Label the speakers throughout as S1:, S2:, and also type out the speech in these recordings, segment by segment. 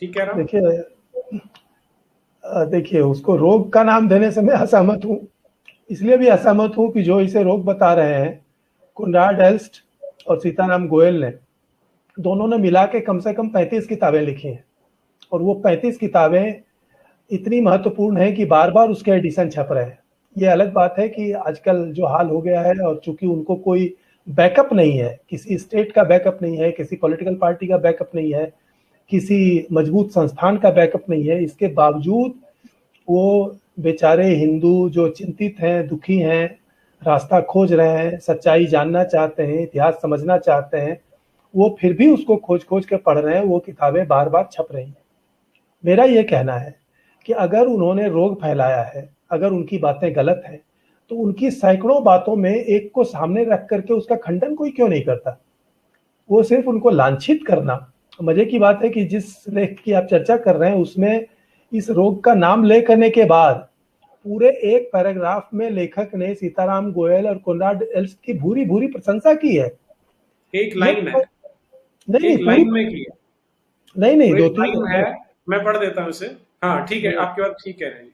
S1: ठीक कह रहा हूँ?
S2: देखिए, देखिए उसको रोग का नाम देने से मैं असहमत हूँ। इसलिए भी असहमत हूँ कि जो इसे रोग बता रहे हैं, कोनराड एल्स्ट और सीताराम गोयल ने, दोनों ने मिला के कम से कम 35 किताबें लिखी हैं। और वो 35 किताबें इतनी महत्वपूर्ण है कि बार बार उसके एडिशन छप रहे हैं। ये अलग बात है कि आजकल जो हाल हो गया है, और चूंकि उनको कोई बैकअप नहीं है, किसी स्टेट का बैकअप नहीं है, किसी पॉलिटिकल पार्टी का बैकअप नहीं है, किसी मजबूत संस्थान का बैकअप नहीं है, इसके बावजूद वो बेचारे हिंदू जो चिंतित हैं, दुखी हैं, रास्ता खोज रहे हैं, सच्चाई जानना चाहते हैं, इतिहास समझना चाहते हैं, वो फिर भी उसको खोज खोज के पढ़ रहे हैं। वो किताबें बार बार छप रही हैं। मेरा ये कहना है कि अगर उन्होंने रोग फैलाया है, अगर उनकी बातें गलत हैं, तो उनकी सैकड़ों बातों में एक को सामने रख करके उसका खंडन कोई क्यों नहीं करता? वो सिर्फ उनको लांछित करना। मजे की बात है कि जिस लेख की आप चर्चा कर रहे हैं उसमें इस रोग का नाम ले करने के बाद पूरे एक पैराग्राफ में लेखक ने सीताराम गोयल और कोनराड एल्स्ट की भूरी भूरी प्रशंसा की है।
S1: एक
S2: ये
S1: लाइन है,
S2: तो नहीं नहीं
S1: एक
S2: पूरी,
S1: लाइन में की है।
S2: नहीं नहीं
S1: वो
S2: दो
S1: एक
S2: तीन
S1: लाइन है, मैं पढ़ देता हूँ उसे। हाँ ठीक है,
S2: नहीं
S1: आपकी बात ठीक कह रहे हैं,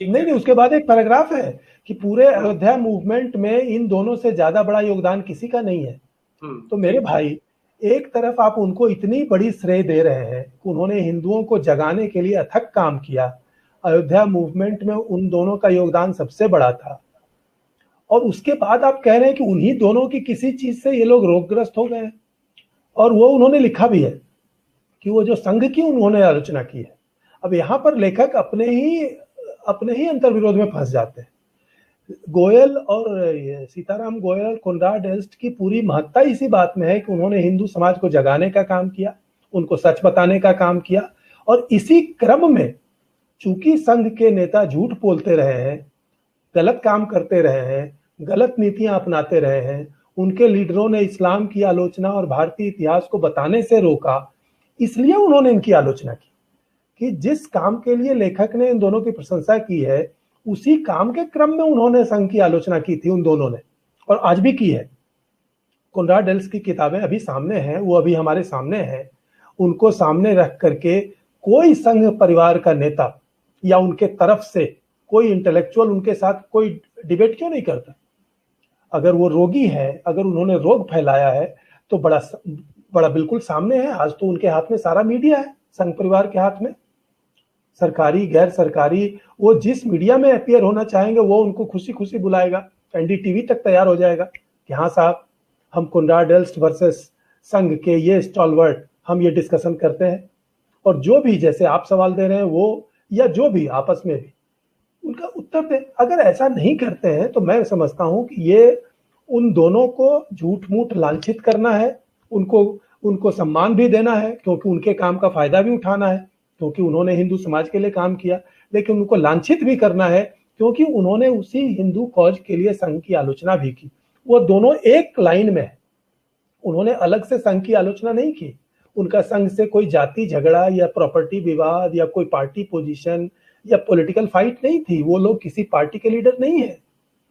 S1: ठीक कह
S2: नहीं,
S1: रहे हैं।
S2: उसके बाद एक पैराग्राफ है कि पूरे
S1: हाँ,
S2: अयोध्या मूवमेंट में इन दोनों से ज्यादा बड़ा योगदान किसी का नहीं है। तो मेरे
S1: ठीक है।
S2: भाई, एक तरफ आप उनको इतनी बड़ी श्रेय दे रहे हैं कि उन्होंने हिंदुओं को जगाने के लिए अथक काम किया, अयोध्या मूवमेंट में उन दोनों का योगदान सबसे बड़ा था, और उसके बाद आप कह रहे हैं कि उन्हीं दोनों की किसी चीज से ये लोग रोगग्रस्त हो गए हैं। और वो उन्होंने लिखा भी है कि वो जो संघ की उन्होंने आलोचना की है। अब यहाँ पर लेखक अपने ही अंतर्विरोध में फंस जाते हैं। गोयल और सीताराम गोयल और कोनराड एल्स्ट की पूरी महत्ता इसी बात में है कि उन्होंने हिंदू समाज को जगाने का काम किया, उनको सच बताने का काम किया। और इसी क्रम में चूंकि संघ के नेता झूठ बोलते रहे हैं, गलत काम करते रहे हैं, गलत नीतियां अपनाते रहे हैं, उनके लीडरों ने इस्लाम की आलोचना और भारतीय इतिहास को बताने से रोका, इसलिए उन्होंने इनकी आलोचना की। कि जिस काम के लिए लेखक ने इन दोनों की प्रशंसा की है, उसी काम के क्रम में उन्होंने संघ की आलोचना की थी उन दोनों ने, और आज भी की है। कोनराड एल्स की किताबें अभी सामने हैं, वो अभी हमारे सामने हैं। उनको सामने रख करके कोई संघ परिवार का नेता या उनके तरफ से कोई इंटेलेक्चुअल उनके साथ कोई डिबेट क्यों नहीं करता? अगर वो रोगी है, अगर उन्होंने रोग फैलाया है, तो बड़ा बड़ा बिल्कुल सामने है। आज तो उनके हाथ में सारा मीडिया है, संघ परिवार के हाथ में, सरकारी गैर सरकारी। वो जिस मीडिया में अपियर होना चाहेंगे वो उनको खुशी खुशी बुलाएगा। एनडीटीवी तक तैयार हो जाएगा कि हाँ साहब, हम कोनराड एल्स्ट वर्सेस संघ के ये स्टॉलवर्ट, हम ये डिस्कशन करते हैं। और जो भी जैसे आप सवाल दे रहे हैं वो, या जो भी आपस में भी उनका उत्तर दे। अगर ऐसा नहीं करते हैं तो मैं समझता हूं कि ये उन दोनों को झूठ मूठ लांछित करना है। उनको उनको सम्मान भी देना है क्योंकि उनके काम का फायदा भी उठाना है, क्योंकि उन्होंने हिंदू समाज के लिए काम किया। लेकिन उनको लांछित भी करना है क्योंकि उन्होंने उसी हिंदू कॉज के लिए संघ की आलोचना भी की। वो दोनों एक लाइन में है। उन्होंने अलग से संघ की आलोचना नहीं की। उनका संघ से कोई जाति झगड़ा या प्रॉपर्टी विवाद या कोई पार्टी पोजीशन या पॉलिटिकल फाइट नहीं थी। वो लोग किसी पार्टी के लीडर नहीं है।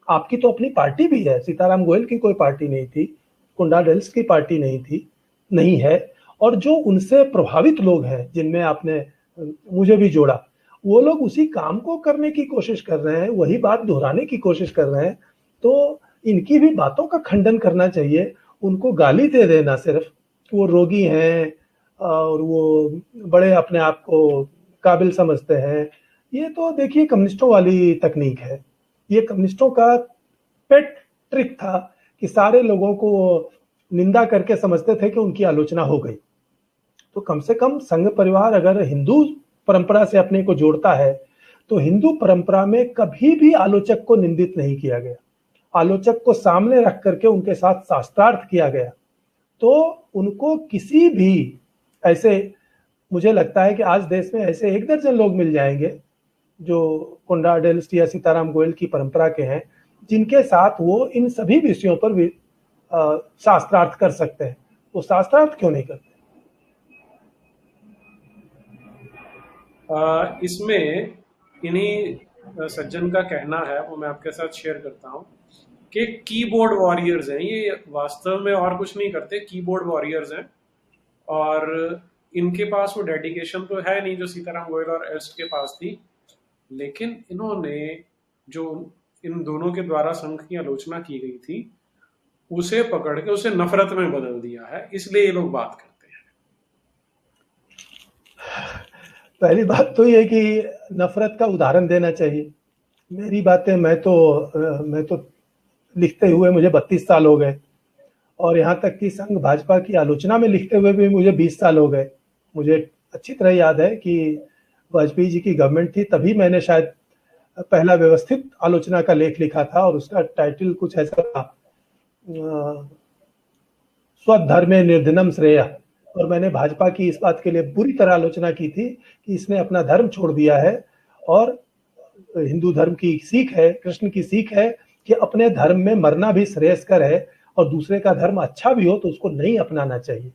S2: आपकी तो अपनी पार्टी भी है, सीताराम गोयल की कोई पार्टी नहीं थी, कोनराड एल्स की पार्टी नहीं थी, नहीं है। और जो उनसे प्रभावित लोग हैं, जिनमें आपने मुझे भी जोड़ा, वो लोग उसी काम को करने की कोशिश कर रहे हैं, वही बात दोहराने की कोशिश कर रहे हैं। तो इनकी भी बातों का खंडन करना चाहिए। उनको गाली दे देना सिर्फ, वो रोगी हैं और वो बड़े अपने आप को काबिल समझते हैं, ये तो देखिए कम्युनिस्टों वाली तकनीक है। ये कम्युनिस्टों का पेट ट्रिक था कि सारे लोगों को निंदा करके समझते थे कि उनकी आलोचना हो गई। तो कम से कम संघ परिवार अगर हिंदू परंपरा से अपने को जोड़ता है, तो हिंदू परंपरा में कभी भी आलोचक को निंदित नहीं किया गया। आलोचक को सामने रख करके उनके साथ शास्त्रार्थ किया गया। तो उनको किसी भी ऐसे, मुझे लगता है कि आज देश में ऐसे 1 दर्जन लोग मिल जाएंगे जो कोनराड एल्स्ट या सीताराम गोयल की परंपरा के हैं, जिनके साथ वो इन सभी विषयों पर भी शास्त्रार्थ कर सकते हैं। वो शास्त्रार्थ क्यों नहीं करते?
S1: इसमें इन्हीं सज्जन का कहना है, वो मैं आपके साथ शेयर करता हूँ कि कीबोर्ड वॉरियर्स हैं ये, वास्तव में और कुछ नहीं करते, कीबोर्ड वॉरियर्स हैं। और इनके पास वो डेडिकेशन तो है नहीं जो सीताराम गोयल और एल्स्ट के पास थी, लेकिन इन्होंने जो इन दोनों के द्वारा संघ की आलोचना की गई थी उसे पकड़ के उसे नफरत में बदल दिया है, इसलिए ये लोग बात करते हैं।
S2: पहली बात तो ये कि नफरत का उदाहरण देना चाहिए। मेरी बातें मैं तो लिखते हुए मुझे 32 साल हो गए, और यहाँ तक कि संघ भाजपा की आलोचना में लिखते हुए भी मुझे 20 साल हो गए। मुझे अच्छी तरह याद है कि वाजपेयी जी की गवर्नमेंट थी, तभी मैंने शायद पहला व्यवस्थित आलोचना का लेख लिखा था, और उसका टाइटल कुछ ऐसा था, स्वधर्मे निर्धनम श्रेय। और मैंने भाजपा की इस बात के लिए बुरी तरह आलोचना की थी कि इसने अपना धर्म छोड़ दिया है, और हिंदू धर्म की सीख है, कृष्ण की सीख है कि अपने धर्म में मरना भी श्रेयस्कर है, और दूसरे का धर्म अच्छा भी हो तो उसको नहीं अपनाना चाहिए।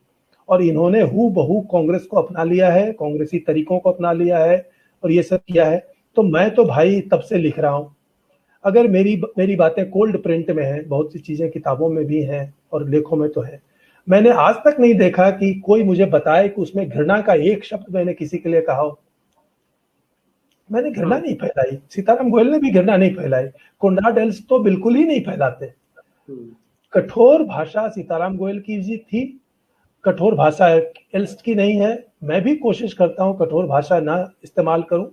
S2: और इन्होंने हूबहू कांग्रेस को अपना लिया है, कांग्रेसी तरीकों को अपना लिया है, और ये सब किया है। तो मैं तो भाई तब से लिख रहा हूं। अगर मेरी बातें कोल्ड प्रिंट में है, बहुत सी चीजें किताबों में भी हैं और लेखों में तो है, मैंने आज तक नहीं देखा कि कोई मुझे बताए कि उसमें घृणा का एक शब्द मैंने किसी के लिए कहा हो। मैंने घृणा नहीं फैलाई, सीताराम गोयल ने भी घृणा नहीं फैलाई, कोनराड एल्स्ट तो बिल्कुल ही नहीं फैलाते। कठोर भाषा सीताराम गोयल की जी थी, कठोर भाषा एल्स्ट की नहीं है। मैं भी कोशिश करता हूं कठोर भाषा ना इस्तेमाल करूं,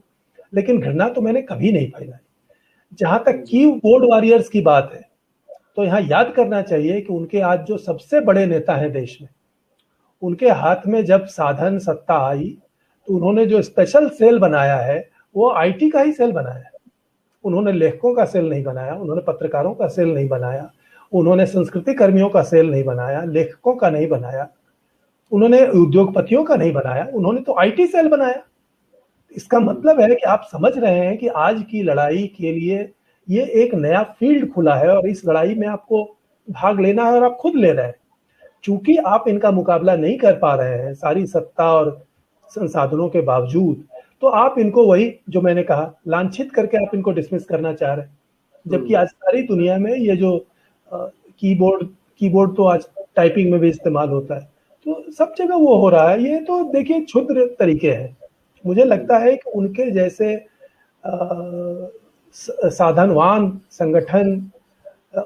S2: लेकिन घृणा तो मैंने कभी नहीं फैलाई। जहां तक कीबोर्ड वॉरियर्स की बात है, तो यहाँ याद करना चाहिए कि उनके आज जो सबसे बड़े नेता हैं देश में, उनके हाथ में जब साधन सत्ता आई तो उन्होंने जो स्पेशल सेल बनाया है वो आईटी का ही सेल बनाया है। उन्होंने लेखकों का सेल नहीं बनाया, उन्होंने पत्रकारों का सेल नहीं बनाया, उन्होंने संस्कृति कर्मियों का सेल नहीं बनाया, लेखकों का नहीं बनाया, उन्होंने उद्योगपतियों का नहीं बनाया, उन्होंने तो आईटी सेल बनाया। इसका मतलब है कि आप समझ रहे हैं कि आज की लड़ाई के लिए ये एक नया फील्ड खुला है, और इस लड़ाई में आपको भाग लेना है और आप खुद ले रहे हैं। चूंकि आप इनका मुकाबला नहीं कर पा रहे हैं सारी सत्ता और संसाधनों के बावजूद, तो आप इनको वही जो मैंने कहा लांछित करके आप इनको डिसमिस करना चाह रहे हैं। जबकि आज सारी दुनिया में ये जो कीबोर्ड तो आज टाइपिंग में भी इस्तेमाल होता है, तो सब जगह वो हो रहा है। ये तो देखिए क्षुद्र तरीके हैं। मुझे लगता है कि उनके जैसे साधनवान संगठन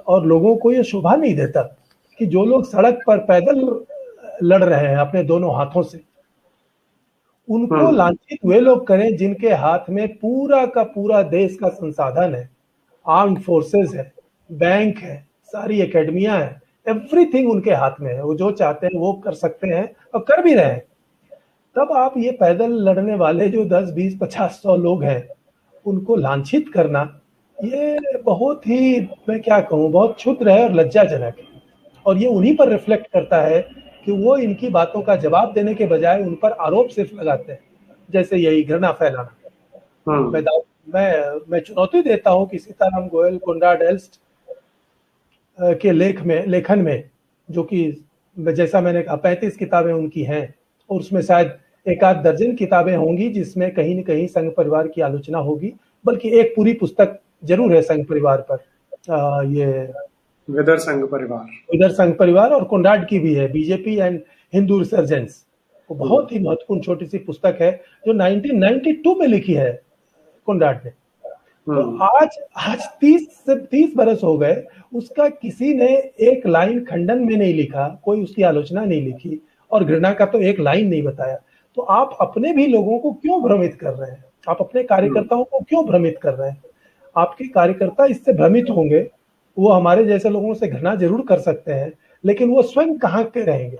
S2: और लोगों को ये शोभा नहीं देता कि जो लोग सड़क पर पैदल लड़ रहे हैं अपने दोनों हाथों से, उनको लांछित वे लोग करें जिनके हाथ में पूरा का पूरा देश का संसाधन है, आर्म्ड फोर्सेस है, बैंक है, सारी एकेडमियां है, एवरीथिंग उनके हाथ में है। वो जो चाहते हैं वो कर सकते हैं और कर भी रहे हैं। तब आप ये पैदल लड़ने वाले जो 10, 20, 50, 100 लोग हैं, उनको लांछित करना, ये बहुत ही, मैं क्या कहूँ, बहुत क्षुद्र है और लज्जाजनक है। और ये उन्हीं पर रिफ्लेक्ट करता है कि वो इनकी बातों का जवाब देने के बजाय उन पर आरोप सिर्फ लगाते हैं, जैसे यही घृणा फैलाना। मैं चुनौती देता हूं कि सीताराम गोयल, कोनराड एल्स्ट के लेखन में, जो कि जैसा मैंने कहा 35 किताबें उनकी हैं, और उसमें शायद एक आध दर्जन किताबें होंगी जिसमें कहीं न कहीं संघ परिवार की आलोचना होगी, बल्कि एक पूरी पुस्तक जरूर है संघ परिवार पर। ये
S1: विदर संघ परिवार
S2: और कोनराड की भी है, बीजेपी एंड हिंदू रिसर्जेंस। वो बहुत ही महत्वपूर्ण छोटी सी पुस्तक है जो 1992 में लिखी है कोनराड ने। तो आज 30 बरस हो गए, उसका किसी ने एक लाइन खंडन में नहीं लिखा, कोई उसकी आलोचना नहीं लिखी, और घृणा का तो एक लाइन नहीं बताया। तो आप अपने भी लोगों को क्यों भ्रमित कर रहे हैं? आप अपने कार्यकर्ताओं को क्यों भ्रमित कर रहे हैं? आपके कार्यकर्ता इससे भ्रमित होंगे, वो हमारे जैसे लोगों से घृणा जरूर कर सकते हैं, लेकिन वो स्वयं कहाँ के रहेंगे?